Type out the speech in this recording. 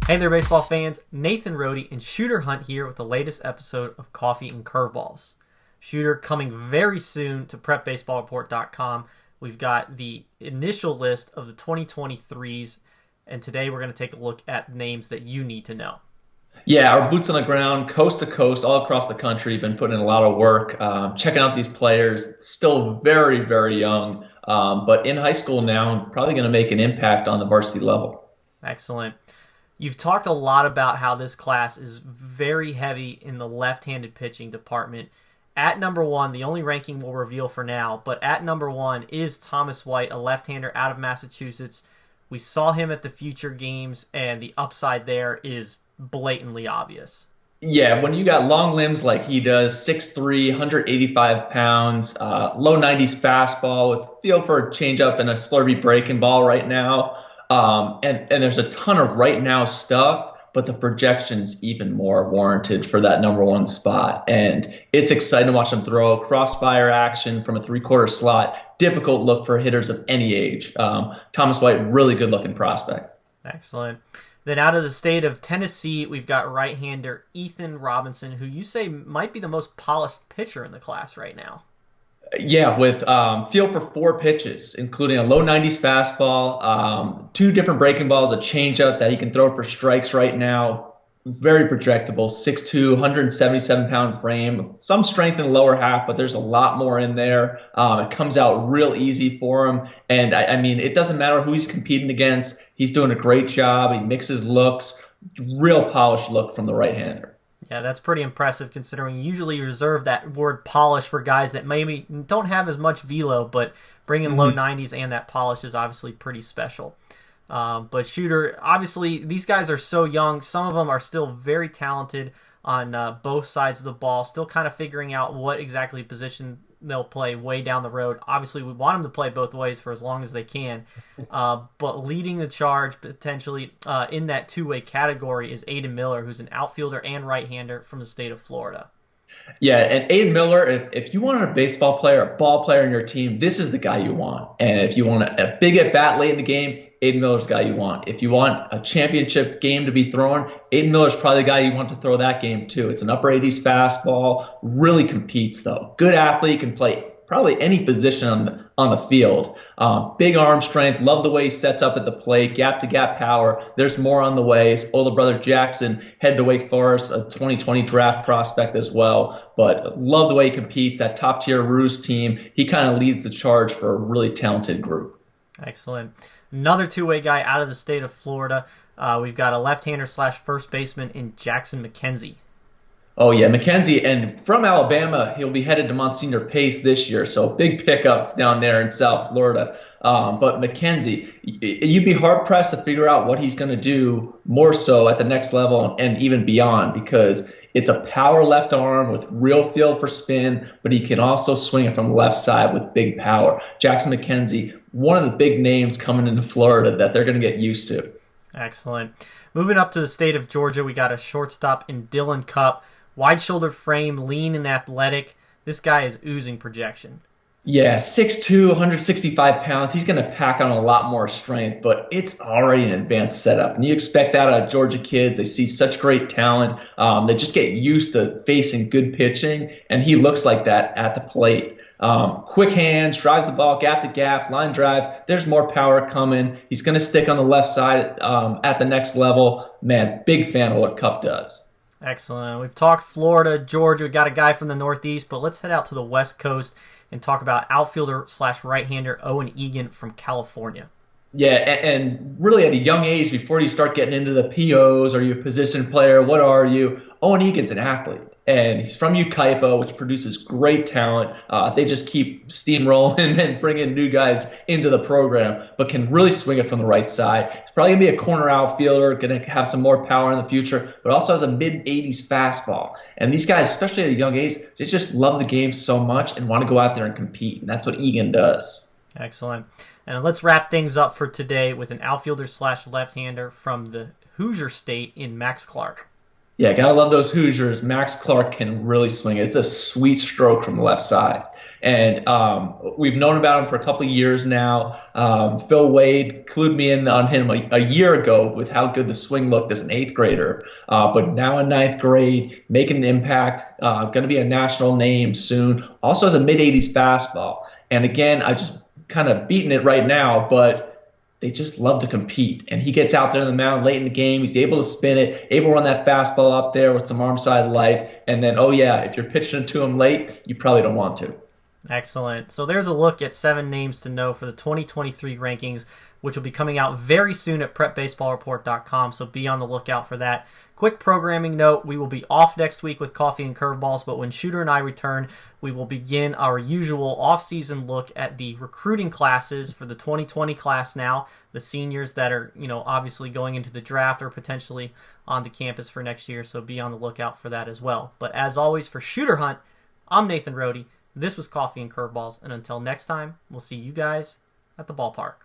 Hey there, baseball fans. Nathan Rohde and Shooter Hunt here with the latest episode of Coffee and Curveballs. Shooter coming very soon to prepbaseballreport.com. We've got the initial list of the 2023s, and today we're going to take a look at names that you need to know. Yeah, our boots on the ground, coast to coast, all across the country, been putting in a lot of work, checking out these players. Still very, very young, but in high school now, probably going to make an impact on the varsity level. Excellent. You've talked a lot about how this class is very heavy in the left-handed pitching department. At number one, the only ranking we'll reveal for now, but at number one is Thomas White, a left-hander out of Massachusetts. We saw him at the Future Games, and the upside there is blatantly obvious. Yeah, when you got long limbs like he does, 6'3", 185 pounds, low 90s fastball with feel for a changeup and a slurvy breaking ball right now. And there's a ton of right now stuff, but the projection's even more warranted for that number one spot. And it's exciting to watch him throw crossfire action from a three-quarter slot. Difficult look for hitters of any age. Thomas White, really good looking prospect. Excellent. Then out of the state of Tennessee, we've got right-hander Ethan Robinson, who you say might be the most polished pitcher in the class right now. Yeah, with feel for four pitches, including a low 90s fastball, two different breaking balls, a changeup that he can throw for strikes right now. Very projectable, 6'2", 177-pound frame. Some strength in the lower half, but there's a lot more in there. It comes out real easy for him. And, I mean, it doesn't matter who he's competing against. He's doing a great job. He mixes looks. Real polished look from the right-hander. Yeah, that's pretty impressive considering you usually reserve that word polish for guys that maybe don't have as much velo, but bringing low 90s and that polish is obviously pretty special. But Shooter, obviously, these guys are so young. Some of them are still very talented on both sides of the ball, still kind of figuring out what exactly position they'll play way down the road. Obviously, we want them to play both ways for as long as they can. But leading the charge potentially in that two-way category is Aiden Miller, who's an outfielder and right-hander from the state of Florida. Yeah, and Aiden Miller, if you want a baseball player, a ball player in your team, this is the guy you want. And if you want a big at bat late in the game, Aiden Miller's the guy you want. If you want a championship game to be thrown, Aiden Miller's probably the guy you want to throw that game too. It's an upper 80s fastball, really competes though. Good athlete, can play probably any position on the field. Big arm strength, love the way he sets up at the plate, gap-to-gap power. There's more on the way. His older brother Jackson headed to Wake Forest, a 2020 draft prospect as well. But love the way he competes, that top-tier Ruse team. He kind of leads the charge for a really talented group. Excellent. Another two-way guy out of the state of Florida. We've got a left-hander slash first baseman in Jackson Mackenzie. Oh, yeah, Mackenzie, and from Alabama, he'll be headed to Monsignor Pace this year, so big pickup down there in South Florida. But Mackenzie, you'd be hard-pressed to figure out what he's going to do more so at the next level and even beyond, because it's a power left arm with real feel for spin, but he can also swing it from the left side with big power. Jackson Mackenzie, one of the big names coming into Florida that they're going to get used to. Excellent. Moving up to the state of Georgia, we got a shortstop in Dylan Cupp. Wide-shouldered frame, lean and athletic. This guy is oozing projection. Yeah, 6'2", 165 pounds. He's going to pack on a lot more strength, but it's already an advanced setup. And you expect that out of Georgia kids. They see such great talent. They just get used to facing good pitching, and he looks like that at the plate. Quick hands, drives the ball gap to gap, line drives. There's more power coming. He's going to stick on the left side at the next level. Man, big fan of what Cupp does. Excellent. We've talked Florida, Georgia. We got a guy from the Northeast, but let's head out to the West Coast and talk about outfielder slash right-hander Owen Egan from California. Yeah, and really at a young age, before you start getting into the POs, are you a position player? What are you? Owen Egan's an athlete, and he's from UKIPA, which produces great talent. They just keep steamrolling and bringing new guys into the program, but can really swing it from the right side. He's probably going to be a corner outfielder, going to have some more power in the future, but also has a mid-80s fastball. And these guys, especially at a young age, they just love the game so much and want to go out there and compete, and that's what Egan does. Excellent. And let's wrap things up for today with an outfielder slash left-hander from the Hoosier State in Max Clark. Yeah, gotta love those Hoosiers. Max Clark can really swing it. It's a sweet stroke from the left side. And we've known about him for a couple of years now. Phil Wade clued me in on him a year ago with how good the swing looked as an eighth grader. But now in ninth grade, making an impact, going to be a national name soon. Also has a mid 80s fastball. And again, I just kind of beating it right now, but they just love to compete. And he gets out there in the mound late in the game. He's able to spin it, able to run that fastball up there with some arm side life. And then, oh, yeah, if you're pitching it to him late, you probably don't want to. Excellent. So there's a look at 7 names to know for the 2023 rankings, which will be coming out very soon at prepbaseballreport.com, so be on the lookout for that. Quick programming note, we will be off next week with Coffee and Curveballs, but when Shooter and I return, we will begin our usual off-season look at the recruiting classes for the 2020 class now, the seniors that are, obviously going into the draft or potentially on the campus for next year, so be on the lookout for that as well. But as always, for Shooter Hunt, I'm Nathan Rohde. This was Coffee and Curveballs, and until next time, we'll see you guys at the ballpark.